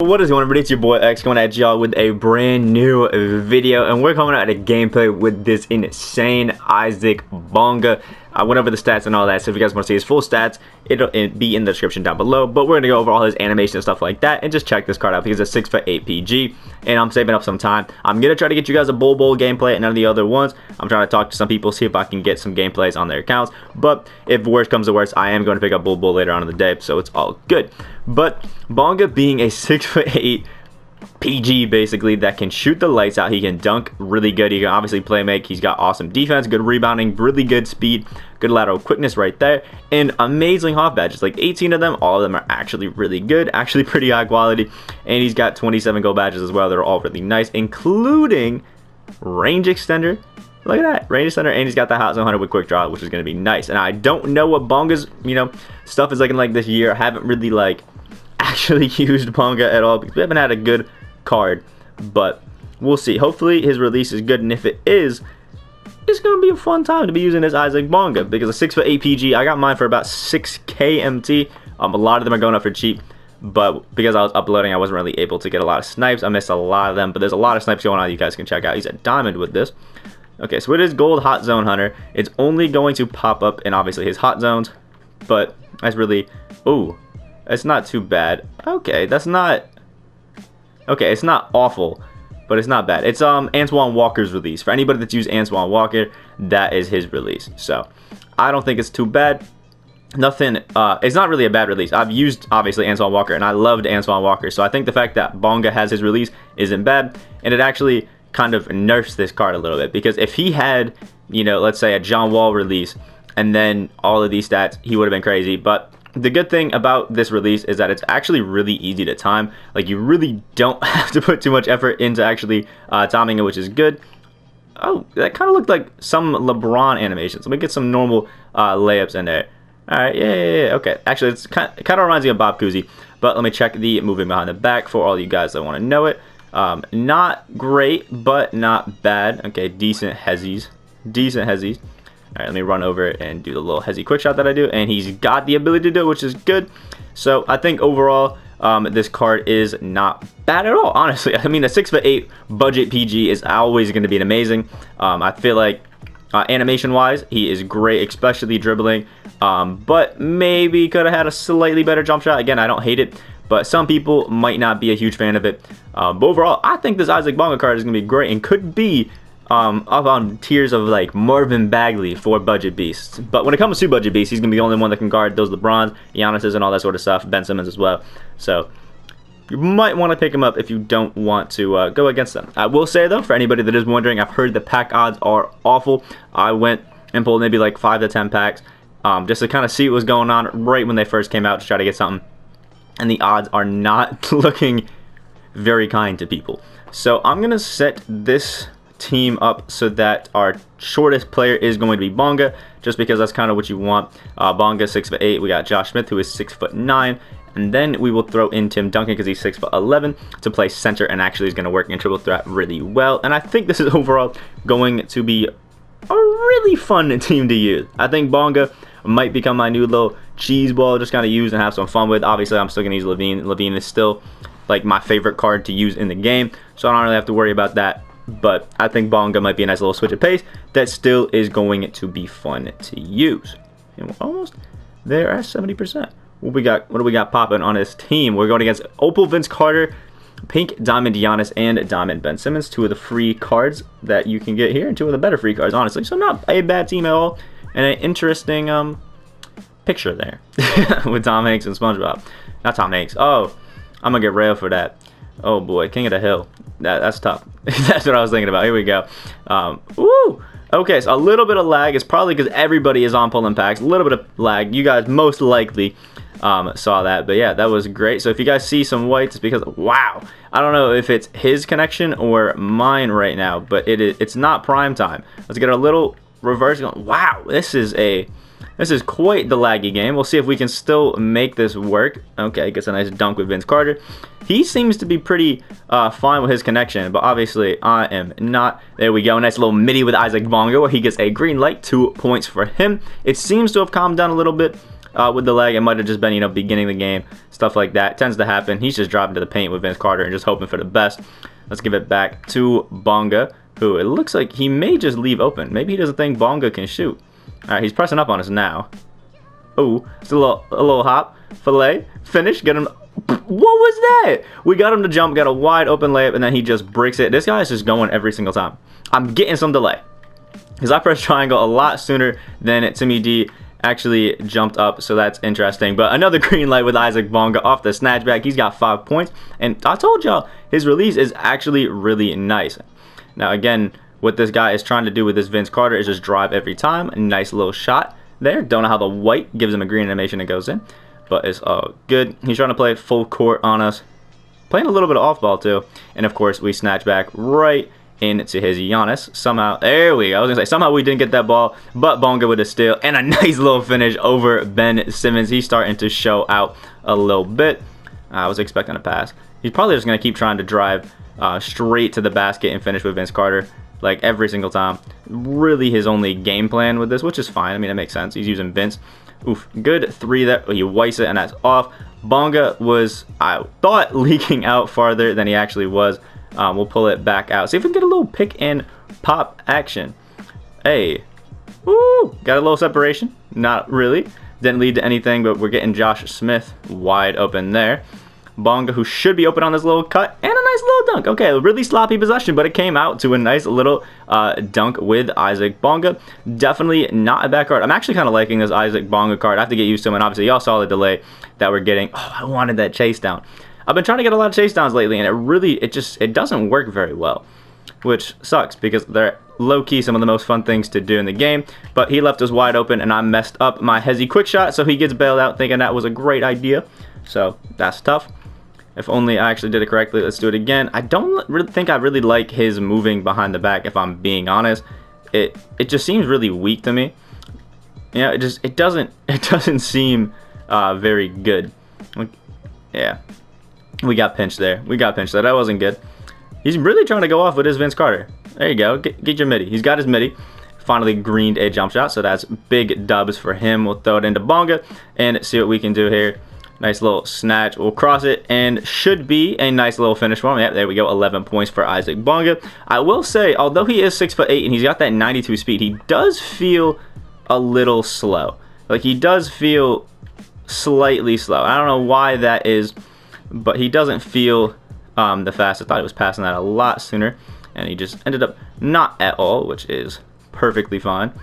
What is going on, everybody? It's your boy X coming at y'all with a brand new video, and we're coming out at a gameplay with this insane Isaac Bonga. I went over the stats and all that, so if you guys want to see his full stats, it'll be in the description down below. But we're going to go over all his animation and stuff like that, and just check this card out because it's 6'8" PG, and I'm saving up some time. I'm going to try to get you guys a Bowl gameplay and none of the other ones. I'm trying to talk to some people, see if I can get some gameplays on their accounts, but if worst comes to worst, I am going to pick up Bowl later on in the day, so it's all good. But Bonga being a 6'8" PG basically that can shoot the lights out, he can dunk really good, he can obviously play make, he's got awesome defense, good rebounding, really good speed, good lateral quickness right there, and amazing HOF badges, like 18 of them. All of them are actually really good, actually pretty high quality, and he's got 27 gold badges as well. They're all really nice, including range extender. Look at that, range extender, and he's got the hot zone hunter with quick draw, which is going to be nice. And I don't know what Bonga's stuff is looking like this year. I haven't really actually used Bonga at all because we haven't had a good card, but we'll see. Hopefully his release is good, and if it is, it's gonna be a fun time to be using this Isaac Bonga because a 6'8" PG, I got mine for about 6k MT. A lot of them are going up for cheap, but because I was uploading, I wasn't really able to get a lot of snipes. I missed a lot of them, but there's a lot of snipes going on you guys can check out. He's a diamond with this. Okay, so it is gold hot zone hunter. It's only going to pop up in obviously his hot zones, but that's really, ooh, it's not too bad. Okay, that's not, okay, it's not awful, but it's not bad. It's Antoine Walker's release. For anybody that's used Antoine Walker, that is his release. So I don't think it's too bad. Nothing, it's not really a bad release. I've used obviously Antoine Walker, and I loved Antoine Walker. So I think the fact that Bonga has his release isn't bad, and it actually kind of nerfs this card a little bit, because if he had, let's say a John Wall release and then all of these stats, he would have been crazy. But the good thing about this release is that it's actually really easy to time. Like, you really don't have to put too much effort into actually timing it, which is good. Oh, that kind of looked like some LeBron animations. Let me get some normal layups in there. All right, yeah. Okay, actually, it's kind of reminds me of Bob Cousy. But let me check the moving behind the back for all you guys that want to know it. Not great, but not bad. Okay, decent hezzies. All right, let me run over it and do the little hezzy quick shot that I do, and he's got the ability to do it, which is good. So I think overall, this card is not bad at all, honestly. I mean, a 6'8" budget PG is always going to be amazing. I feel like animation-wise, he is great, especially dribbling, but maybe could have had a slightly better jump shot. Again, I don't hate it, but some people might not be a huge fan of it. But overall, I think this Isaac Bonga card is going to be great and could be up on tiers of like Marvin Bagley for budget beasts. But when it comes to budget beasts, he's going to be the only one that can guard those LeBrons, Giannis's, and all that sort of stuff, Ben Simmons as well. So you might want to pick him up if you don't want to go against them. I will say, though, for anybody that is wondering, I've heard the pack odds are awful. I went and pulled maybe like 5 to 10 packs just to kind of see what was going on right when they first came out to try to get something. And the odds are not looking very kind to people. So I'm going to set this team up so that our shortest player is going to be Bonga, just because that's kind of what you want. Bonga 6'8". We got Josh Smith, who is 6'9", and then we will throw in Tim Duncan because he's 6'11" to play center, and actually is going to work in triple threat really well. And I think this is overall going to be a really fun team to use. I think Bonga might become my new little cheese ball, just kind of use and have some fun with. Obviously, I'm still going to use Levine. Levine is still like my favorite card to use in the game, so I don't really have to worry about that. But I think Bonga might be a nice little switch of pace that still is going to be fun to use. And we're almost there at 70%. What do we got popping on his team? We're going against Opal Vince Carter, Pink Diamond Giannis, and Diamond Ben Simmons. 2 of the free cards that you can get here, and 2 of the better free cards, honestly. So not a bad team at all, and an interesting picture there with Tom Hanks and SpongeBob. Not Tom Hanks. Oh, I'm gonna get railed for that. Oh boy, King of the Hill. That's tough. That's what I was thinking about. Here we go. Woo! Okay, so a little bit of lag is probably because everybody is on pulling packs. A little bit of lag. You guys most likely saw that. But yeah, that was great. So if you guys see some whites, it's because, wow. I don't know if it's his connection or mine right now, but it's not prime time. Let's get a little reverse going. Wow, this is quite the laggy game. We'll see if we can still make this work. Okay, gets a nice dunk with Vince Carter. He seems to be pretty fine with his connection, but obviously I am not. There we go. Nice little midi with Isaac Bonga where he gets a green light. 2 points for him. It seems to have calmed down a little bit. with the leg. It might have just been, you know, beginning the game, stuff like that. Tends to happen. He's just driving to the paint with Vince Carter and just hoping for the best. Let's give it back to Bonga, who it looks like he may just leave open. Maybe he doesn't think Bonga can shoot. All right, he's pressing up on us now. Oh, it's a little hop, fillet, finish, get him. What was that? We got him to jump, got a wide open layup, and then he just bricks it. This guy is just going every single time. I'm getting some delay because I pressed triangle a lot sooner than Timmy D actually jumped up, so that's interesting. But another green light with Isaac Bonga off the snatchback. He's got 5 points, and I told y'all his release is actually really nice. Now again, what this guy is trying to do with this Vince Carter is just drive every time. A nice little shot there. Don't know how the white gives him a green animation and goes in, but it's all good. He's trying to play full court on us, playing a little bit of off ball too, and of course we snatch back right into his Giannis. Somehow, there we go. I was gonna say somehow we didn't get that ball, but Bonga with a steal and a nice little finish over Ben Simmons. He's starting to show out a little bit. I was expecting a pass. He's probably just gonna keep trying to drive straight to the basket and finish with Vince Carter like every single time. Really his only game plan with this, which is fine. I mean, it makes sense. He's using Vince. Oof, good three there. He whites it and that's off. Bonga was, I thought, leaking out farther than he actually was. We'll pull it back out. See if we can get a little pick and pop action. Hey, woo, got a little separation. Not really. Didn't lead to anything, but we're getting Josh Smith wide open there. Bonga, who should be open on this little cut, and a nice little dunk. Okay, a really sloppy possession, but it came out to a nice little dunk with Isaac Bonga. Definitely not a bad card. I'm actually kind of liking this Isaac Bonga card. I have to get used to him, and obviously y'all saw the delay that we're getting. Oh, I wanted that chase down. I've been trying to get a lot of chase downs lately, and it doesn't work very well, which sucks because they're low-key some of the most fun things to do in the game. But he left us wide open, and I messed up my hezzy quick shot, so he gets bailed out thinking that was a great idea. So that's tough. If only I actually did it correctly. Let's do it again. I don't really think I really like his moving behind the back, if I'm being honest. It just seems really weak to me. Yeah, it doesn't seem very good. Yeah. We got pinched there. That wasn't good. He's really trying to go off with his Vince Carter. There you go. Get your midi. He's got his midi. Finally greened a jump shot, so that's big dubs for him. We'll throw it into Bonga and see what we can do here. Nice little snatch. We'll cross it and should be a nice little finish for him. Yep, there we go. 11 points for Isaac Bonga. I will say, although he is 6'8" and he's got that 92 speed, he does feel a little slow. Like, he does feel slightly slow. I don't know why that is, but he doesn't feel the fastest. I thought he was passing that a lot sooner, and he just ended up not at all, which is perfectly fine.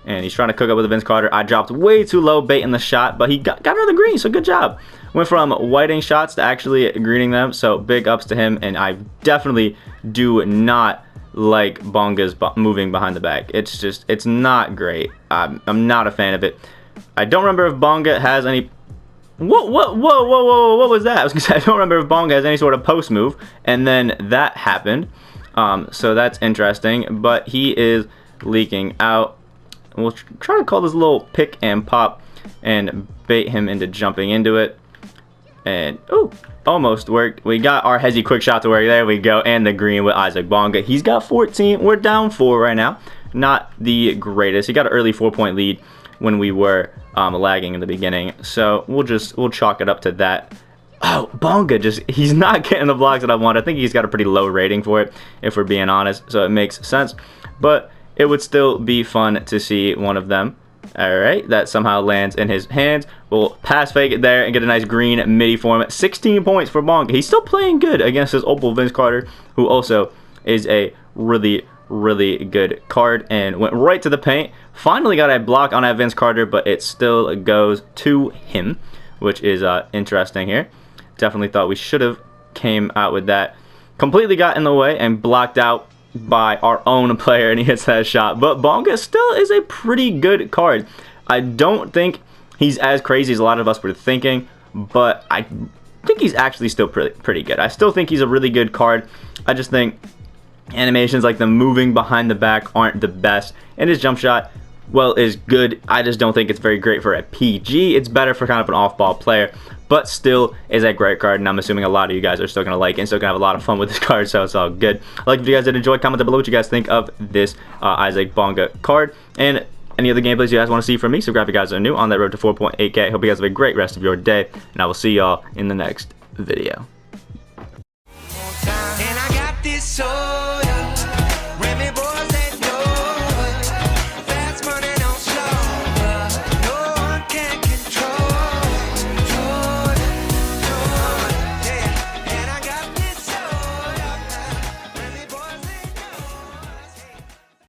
And he's trying to cook up with Vince Carter. I dropped way too low, baiting the shot, but he got another green, so good job. Went from whiting shots to actually greening them, so big ups to him. And I definitely do not like Bonga's moving behind the back. It's not great. I'm not a fan of it. I don't remember if Bonga has any... Whoa, what was that? I was gonna say, I don't remember if Bonga has any sort of post move, and then that happened. So that's interesting, but he is leaking out. We'll try to call this little pick and pop and bait him into jumping into it. And, oh, almost worked. We got our hezzy quick shot to work. There we go. And the green with Isaac Bonga. He's got 14. We're down 4 right now. Not the greatest. He got an early 4-point lead when we were lagging in the beginning. So we'll chalk it up to that. Oh, Bonga he's not getting the blocks that I want. I think he's got a pretty low rating for it, if we're being honest. So it makes sense. But it would still be fun to see one of them. All right, that somehow lands in his hands. We'll pass fake it there and get a nice green midi for him. 16 points for Bonga. He's still playing good against his opal Vince Carter, who also is a really, really good card, and went right to the paint. Finally got a block on that Vince Carter, but it still goes to him, which is interesting here. Definitely thought we should have came out with that. Completely got in the way and blocked out by our own player, and he hits that shot. But Bonga still is a pretty good card. I don't think he's as crazy as a lot of us were thinking, but I think he's actually still pretty good. I still think he's a really good card. I just think animations like the moving behind the back aren't the best, and his jump shot, well, is good. I just don't think it's very great for a PG. It's better for kind of an off-ball player, but still is a great card, and I'm assuming a lot of you guys are still going to like it and still going to have a lot of fun with this card, so it's all good. Like, if you guys did enjoy, comment down below what you guys think of this Isaac Bonga card, and any other gameplays you guys want to see from me. Subscribe if you guys are new on that road to 4.8K. Hope you guys have a great rest of your day, and I will see y'all in the next video. And I got this soul.